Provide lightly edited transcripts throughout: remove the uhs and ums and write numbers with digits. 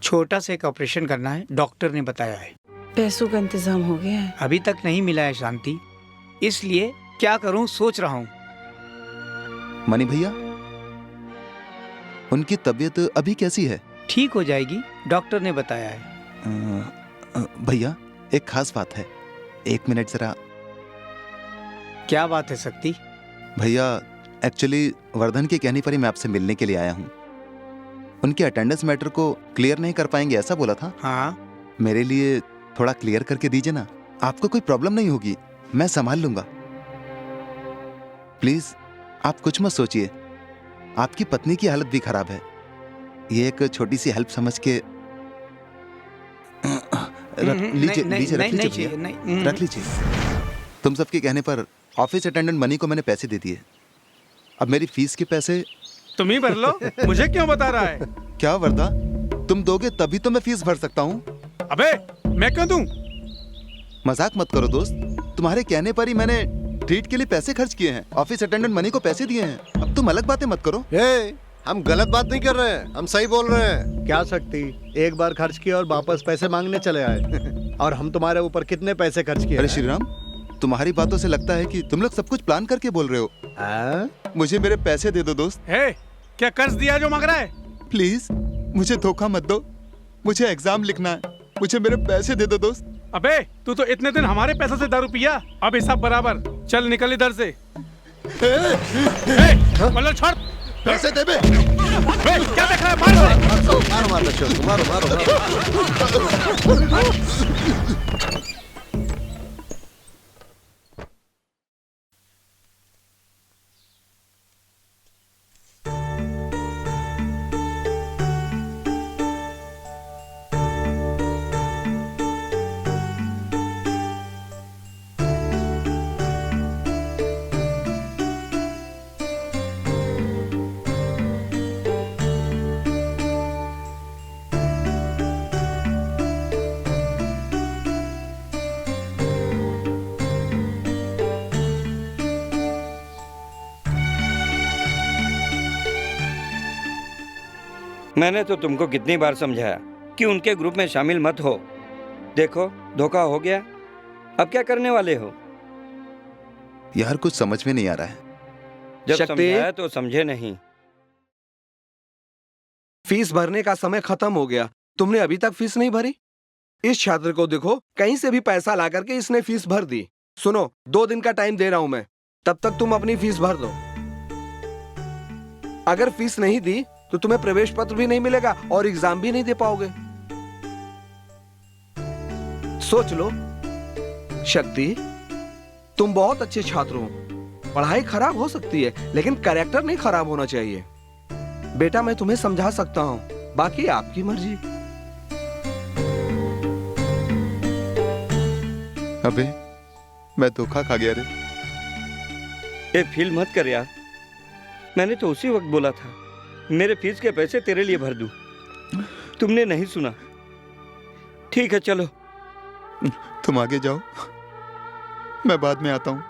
छोटा सा एक ऑपरेशन करना है, डॉक्टर ने बताया है। पैसों का इंतजाम हो गया है? अभी तक नहीं मिला है शांति, इसलिए क्या करूं सोच रहा हूं। मनी भैया, उनकी तबीयत अभी कैसी है? ठीक हो जाएगी, डॉक्टर ने बताया है। भैया एक खास बात है, 1 मिनट जरा। क्या बात है शक्ति? भैया एक्चुअली वर्धन के कहने पर ही मैं आपसे मिलने के लिए आया हूँ। उनके अटेंडेंस मैटर को क्लियर नहीं कर पाएंगे ऐसा बोला था। हाँ, मेरे लिए थोड़ा क्लियर करके दीजिए ना। आपको कोई प्रॉब्लम नहीं होगी, मैं संभाल लूंगा। प्लीज आप कुछ मत सोचिए, आपकी पत्नी की हालत भी खराब है। ये एक छोटी सी हेल्प समझ के रख लीजिए। रख लीजिए। तुम सबके कहने पर ऑफिस अटेंडेंट मनी को मैंने पैसे दे दिए। अब मेरी फीस के पैसे तुम ही भर लो, मुझे क्यों बता रहा है? क्या वर्दा, तुम दोगे तभी तो मैं फीस भर सकता हूँ। अबे मैं क्यों दूं? मजाक मत करो दोस्त, तुम्हारे कहने पर ही मैंने ट्रीट के लिए पैसे खर्च किए हैं। ऑफिस अटेंडेंट मनी को पैसे दिए हैं। अब तुम अलग बातें मत करो। हम गलत बात नहीं कर रहे हैं, हम सही बोल रहे हैं। क्या सकती, एक बार खर्च किया और वापस पैसे मांगने चले आए। और हम तुम्हारे ऊपर कितने पैसे खर्च किए? अरे श्रीराम, तुम्हारी बातों से लगता है कि तुम लोग सब कुछ प्लान करके बोल रहे हो। मुझे मेरे पैसे दे दो दोस्त। क्या कर्ज दिया जो मांग रहा है? प्लीज मुझे धोखा मत दो, मुझे एग्जाम लिखना है, मुझे मेरे पैसे दे दो दोस्त। अबे तू तो इतने दिन हमारे पैसों से दारू पिया, अब हिसाब बराबर। चल निकल इधर से। मतलब छोड़, पैसे दे बे। क्या देख रहा है? मार मारो। मैंने तो तुमको कितनी बार समझाया कि उनके ग्रुप में शामिल मत हो। देखो धोखा हो गया, अब क्या करने वाले हो? यार कुछ समझ में नहीं आ रहा है। जब समझाया तो समझे नहीं। फीस भरने का समय खत्म हो गया, तुमने अभी तक फीस नहीं भरी? इस छात्र को देखो, कहीं से भी पैसा ला करके इसने फीस भर दी। सुनो, 2 दिन का टाइम दे रहा हूं मैं, तब तक तुम अपनी फीस भर दो। अगर फीस नहीं दी तो तुम्हें प्रवेश पत्र भी नहीं मिलेगा और एग्जाम भी नहीं दे पाओगे। सोच लो। शक्ति, तुम बहुत अच्छे छात्र हो, पढ़ाई खराब हो सकती है लेकिन कैरेक्टर नहीं खराब होना चाहिए। बेटा मैं तुम्हें समझा सकता हूं, बाकी आपकी मर्जी। अबे मैं धोखा खा गया रे। ये फील मत कर यार, मैंने तो उसी वक्त बोला था मेरे फीस के पैसे तेरे लिए भर दूं। तुमने नहीं सुना। ठीक है चलो। तुम आगे जाओ, मैं बाद में आता हूं।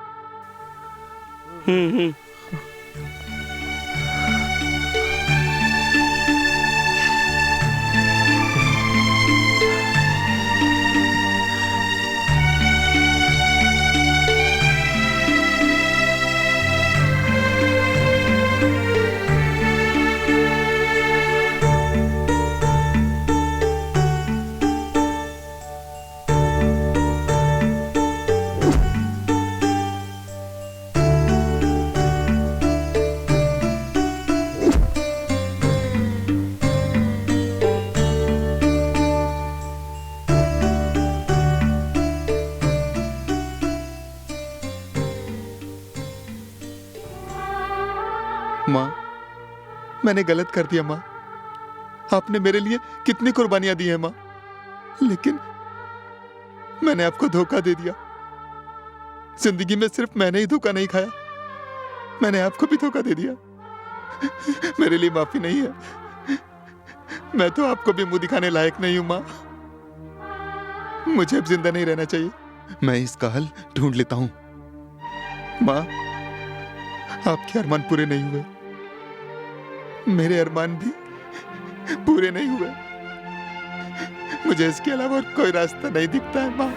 माँ, मैंने गलत कर दिया माँ। आपने मेरे लिए कितनी कुर्बानियां दी हैं माँ, लेकिन मैंने आपको धोखा दे दिया। जिंदगी में सिर्फ मैंने ही धोखा नहीं खाया, मैंने आपको भी धोखा दे दिया। मेरे लिए माफी नहीं है। मैं तो आपको भी मुंह दिखाने लायक नहीं हूं माँ। मुझे अब जिंदा नहीं रहना चाहिए। मैं इसका हल ढूंढ लेता हूं। माँ, आपके अरमान पूरे नहीं हुए, मेरे अरमान भी पूरे नहीं हुए। मुझे इसके अलावा और कोई रास्ता नहीं दिखता है माँ।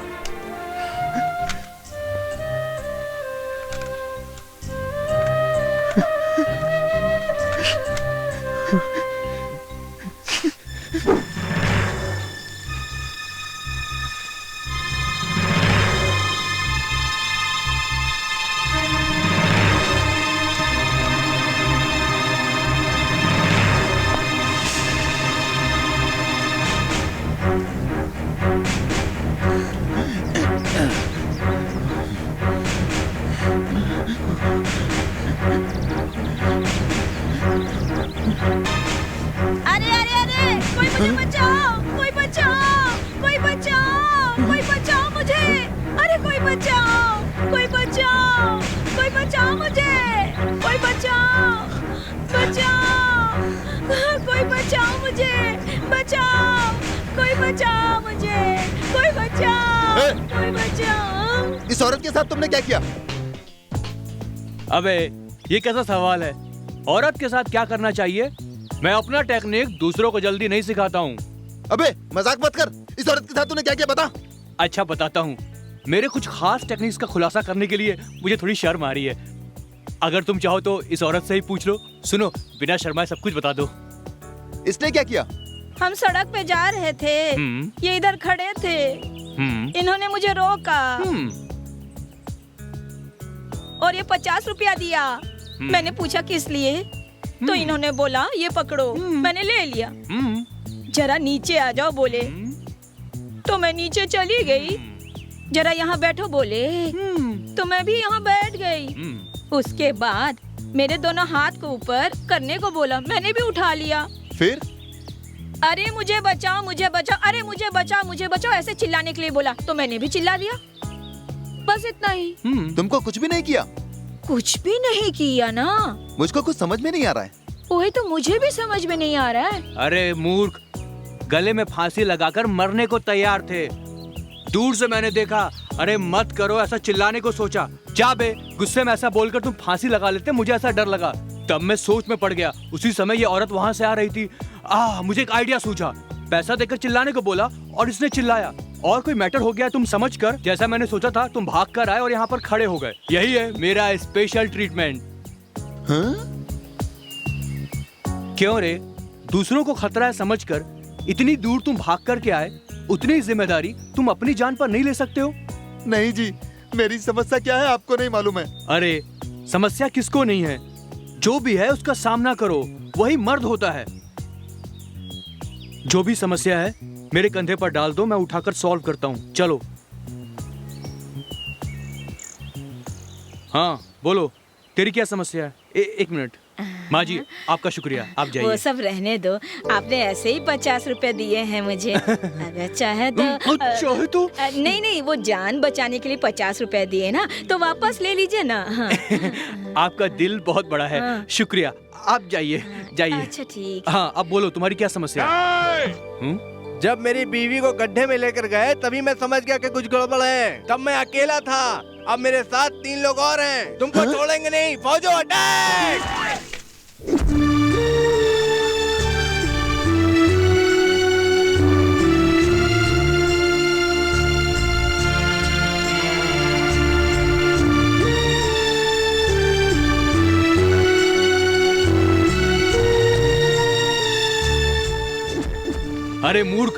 अरे अरे अरे, कोई मुझे बचाओ, कोई बचाओ, कोई बचाओ, कोई बचाओ मुझे। अरे कोई बचाओ, कोई बचाओ, कोई बचाओ मुझे, कोई बचाओ, बचाओ, कोई बचाओ मुझे, बचाओ, कोई बचाओ मुझे, कोई बचाओ, कोई बचाओ। इस औरत के साथ तुमने क्या किया? अबे ये कैसा सवाल है? औरत के साथ क्या करना चाहिए? मैं अपना टेक्निक दूसरों को जल्दी नहीं सिखाता हूँ। अबे मजाक मत कर। इस औरत के साथ तूने क्या किया बता। अच्छा बताता हूँ। मेरे कुछ खास टेक्निक्स का खुलासा करने के लिए मुझे थोड़ी शर्म आ रही है। अगर तुम चाहो तो इस औरत से ही पूछ लो। सुनो, बिना शर्माए सब कुछ बता दो। इसने क्या किया? हम सड़क पे जा रहे थे, ये इधर खड़े थे, इन्होंने मुझे रोका और ये 50 रुपया दिया। मैंने पूछा किस लिए, तो इन्होंने बोला ये पकड़ो। मैंने ले लिया। जरा नीचे आ जाओ बोले, तो मैं नीचे चली गई। जरा यहाँ बैठो बोले, तो मैं भी यहाँ बैठ गई। उसके बाद मेरे दोनों हाथ को ऊपर करने को बोला, मैंने भी उठा लिया। फिर? अरे मुझे बचाओ, मुझे बचाओ, अरे मुझे बचाओ, मुझे बचाओ, ऐसे चिल्लाने के लिए बोला, तो मैंने भी चिल्ला दिया। बस इतना ही। तुमको कुछ भी नहीं किया? कुछ भी नहीं किया ना। मुझको कुछ समझ में नहीं आ रहा है। वही तो मुझे भी समझ में नहीं आ रहा है। अरे मूर्ख, गले में फांसी लगाकर मरने को तैयार थे। दूर से मैंने देखा। अरे मत करो ऐसा, चिल्लाने को सोचा। जा बे, गुस्से में ऐसा बोलकर तुम फांसी लगा लेते, मुझे ऐसा डर लगा। तब मैं सोच में पड़ गया। उसी समय ये औरत वहाँ से आ रही थी। मुझे एक आइडिया सूझा। पैसा देकर चिल्लाने को बोला और इसने चिल्लाया और कोई मैटर हो गया। तुम समझ कर, जैसा मैंने सोचा था, तुम भाग कर आए और यहाँ पर खड़े हो गए। यही है मेरा स्पेशल ट्रीटमेंट। क्यों रे? दूसरों को खतरा है समझकर इतनी दूर तुम भाग कर के आए, उतनी जिम्मेदारी तुम अपनी जान पर नहीं ले सकते हो? नहीं जी, मेरी समस्या क्या है आपको नहीं मालूम है। अरे समस्या किसको नहीं है? जो भी है उसका सामना करो, वही मर्द होता है। जो भी समस्या है मेरे कंधे पर डाल दो, मैं उठाकर सॉल्व करता हूँ। चलो। हाँ बोलो, तेरी क्या समस्या है? एक मिनट। माँ जी आपका शुक्रिया, आप जाइए। वो सब रहने दो, आपने ऐसे ही 50 रुपए दिए हैं मुझे। अगर चाहे तो चाहे तो नहीं नहीं, वो जान बचाने के लिए 50 रुपए दिए ना, तो वापस ले लीजिए ना। हाँ। आपका दिल बहुत बड़ा है। हाँ। शुक्रिया, आप जाइए जाइए। अच्छा ठीक। हाँ अब बोलो, तुम्हारी क्या समस्या है? जब मेरी बीवी को गड्ढे में लेकर गए तभी मैं समझ गया कि कुछ गड़बड़ है। तब मैं अकेला था, अब मेरे साथ 3 लोग और हैं। तुमको छोड़ेंगे नहीं। फौजो अटैक! अरे मूर्ख,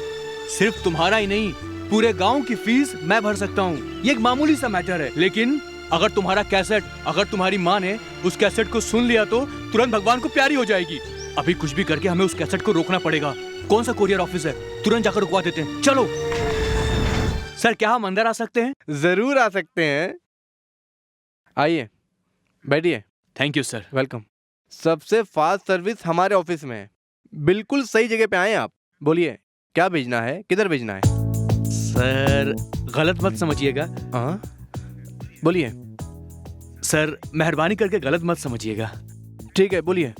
सिर्फ तुम्हारा ही नहीं, पूरे गांव की फीस मैं भर सकता हूँ। ये एक मामूली सा मैटर है, लेकिन अगर तुम्हारा कैसेट, अगर तुम्हारी माँ ने उस कैसेट को सुन लिया तो तुरंत भगवान को प्यारी हो जाएगी। अभी कुछ भी करके हमें उस कैसेट को रोकना पड़ेगा। कौन सा कोरियर ऑफिस है? तुरंत जाकर रुकवा देते हैं। चलो। सर क्या हम अंदर आ सकते हैं? जरूर आ सकते हैं, आइए बैठिए। Thank you sir. वेलकम। सबसे फास्ट सर्विस हमारे ऑफिस में है। बिल्कुल सही जगह पे आए आप। बोलिए क्या भेजना है, किधर भेजना है? सर गलत मत समझिएगा। हाँ बोलिए। सर मेहरबानी करके गलत मत समझिएगा। ठीक है बोलिए।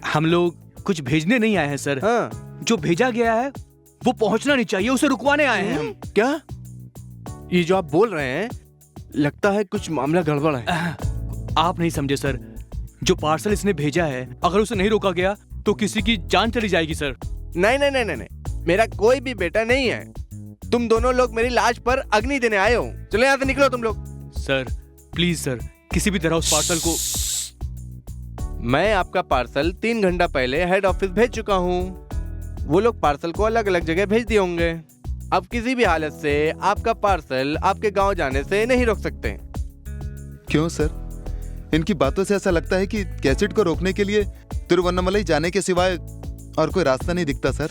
हम लोग कुछ भेजने नहीं आए हैं सर। हाँ। जो भेजा गया है वो पहुंचना नहीं चाहिए, उसे रुकवाने आए हैं हम। क्या ये जो आप बोल रहे हैं, लगता है कुछ मामला गड़बड़ है। आप नहीं समझे सर, जो पार्सल इसने भेजा है अगर उसे नहीं रोका गया तो किसी की जान चली जाएगी सर। नहीं नहीं नहीं नहीं, नहीं। मेरा कोई भी बेटा नहीं है। तुम दोनों लोग मेरी लाश पर अग्नि देने आए हो। चलो यहाँ से निकलो तुम लोग। सर प्लीज सर, किसी भी तरह उस पार्सल को। मैं आपका पार्सल 3 घंटा पहले हेड ऑफिस भेज चुका हूँ। वो लोग पार्सल को अलग अलग जगह भेज दिए होंगे। अब किसी भी हालत से आपका पार्सल आपके गांव जाने से नहीं रोक सकते। क्यों सर? इनकी बातों से ऐसा लगता है कि कैसेट को रोकने के लिए तिरुवन्नमलई जाने के सिवाय और कोई रास्ता नहीं दिखता सर।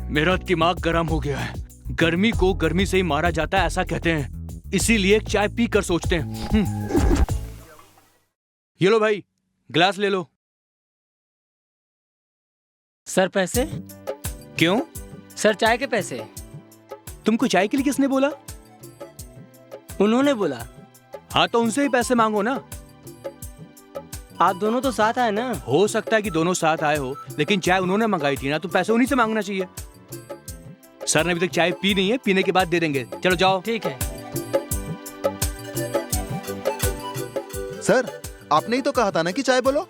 मेरा दिमाग गर्म हो गया है। गर्मी को गर्मी से ही मारा जाता है ऐसा कहते हैं, इसीलिए एक चाय पी कर सोचते हैं। ये लो भाई, गिलास ले लो। सर पैसे? क्यों? सर चाय के पैसे। तुमको चाय के लिए किसने बोला? उन्होंने बोला। हाँ तो उनसे ही पैसे मांगो ना। आप दोनों तो साथ आए ना। हो सकता है कि दोनों साथ आए हो, लेकिन चाय उन्होंने मंगाई थी ना, तो पैसे उन्हीं से मांगना चाहिए। सर ने अभी तक चाय पी नहीं है, पीने के बाद दे देंगे। चलो जाओ। ठीक है। सर आपने ही तो कहा था ना कि चाय बोलो।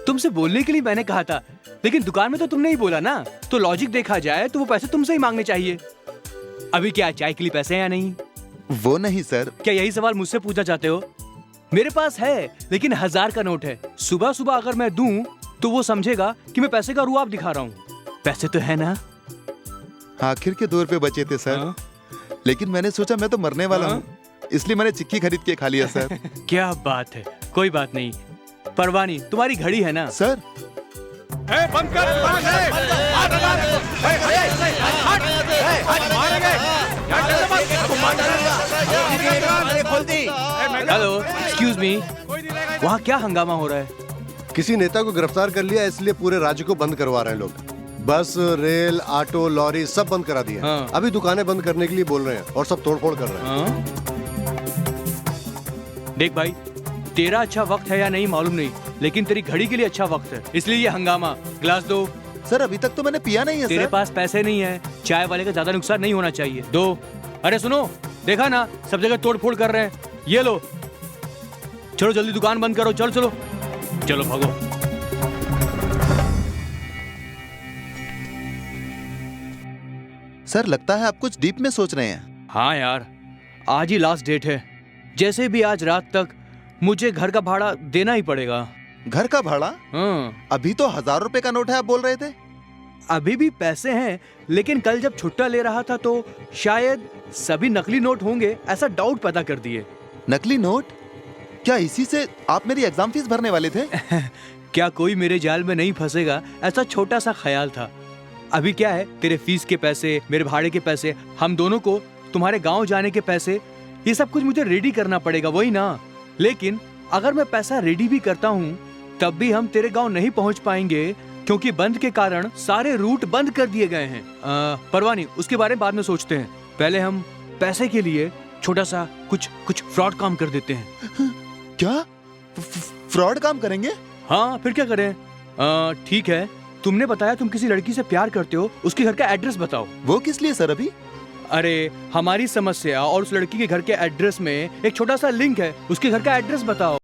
तुमसे बोलने के लिए मैंने कहा था, लेकिन दुकान में तो तुमने ही बोला ना, तो लॉजिक देखा जाए तो वो पैसे तुमसे ही मांगने चाहिए। अभी क्या चाय के लिए पैसे हैं या नहीं? वो नहीं सर। क्या यही सवाल मुझसे पूछना चाहते हो? मेरे पास है, लेकिन 1000 का नोट है। सुबह सुबह अगर मैं दूं तो वो समझेगा कि मैं पैसे का रुआब दिखा रहा हूँ। पैसे तो है ना? आखिर के 2 रुपए बचे थे सर। हाँ? लेकिन मैंने सोचा मैं तो मरने वाला हूँ, इसलिए मैंने चिक्की खरीद के खा लिया सर। क्या बात है, कोई बात नहीं। परवानी, तुम्हारी घड़ी है ना? सर बंद कर। हेलो, एक्सक्यूज मी, वहाँ क्या हंगामा हो रहा है? किसी नेता को गिरफ्तार कर लिया, इसलिए पूरे राज्य को बंद करवा रहे हैं लोग। बस, रेल, ऑटो, लॉरी सब बंद करा दिए। हाँ। अभी दुकानें बंद करने के लिए बोल रहे हैं और सब तोड़फोड़ कर रहे हैं। हाँ? देख भाई, तेरा अच्छा वक्त है या नहीं मालूम नहीं, लेकिन तेरी घड़ी के लिए अच्छा वक्त है, इसलिए ये हंगामा। गिलास दो। सर अभी तक तो मैंने पिया नहीं है तेरे सर। पास पैसे नहीं है, चाय वाले का ज्यादा नुकसान नहीं होना चाहिए। दो। अरे सुनो, देखा ना सब जगह तोड़फोड़ कर रहे हैं। ये लो, चलो जल्दी दुकान बंद करो। चलो चलो चलो भागो। सर लगता है आप कुछ डीप में सोच रहे हैं। हाँ यार, आज ही लास्ट डेट है। जैसे भी आज रात तक मुझे घर का भाड़ा देना ही पड़ेगा। घर का भाड़ा? हाँ। अभी तो 1000 रुपए का नोट है, आप बोल रहे थे। अभी भी पैसे हैं, लेकिन कल जब छुट्टा ले रहा था तो शायद सभी नकली नोट होंगे, ऐसा डाउट पैदा कर दिए। नकली नोट? क्या इसी से आप मेरी एग्जाम फीस भरने वाले थे? क्या कोई मेरे जाल में नहीं फंसेगा, ऐसा छोटा सा ख्याल था। अभी क्या है, तेरे फीस के पैसे, मेरे भाड़े के पैसे, हम दोनों को तुम्हारे गांव जाने के पैसे, ये सब कुछ मुझे रेडी करना पड़ेगा, वही ना? लेकिन अगर मैं पैसा रेडी भी करता हूँ तब भी हम तेरे गांव नहीं पहुंच पाएंगे, क्योंकि बंद के कारण सारे रूट बंद कर दिए गए हैं। परवानी, उसके बारे में बाद में सोचते हैं। पहले हम पैसे के लिए छोटा सा कुछ फ्रॉड काम कर देते हैं। क्या फ्रॉड काम करेंगे? हाँ, फिर क्या करें? ठीक है, तुमने बताया तुम किसी लड़की से प्यार करते हो, उसके घर का एड्रेस बताओ। वो किस लिए सर अभी? अरे हमारी समस्या और उस लड़की के घर के एड्रेस में एक छोटा सा लिंक है, उसके घर का एड्रेस बताओ।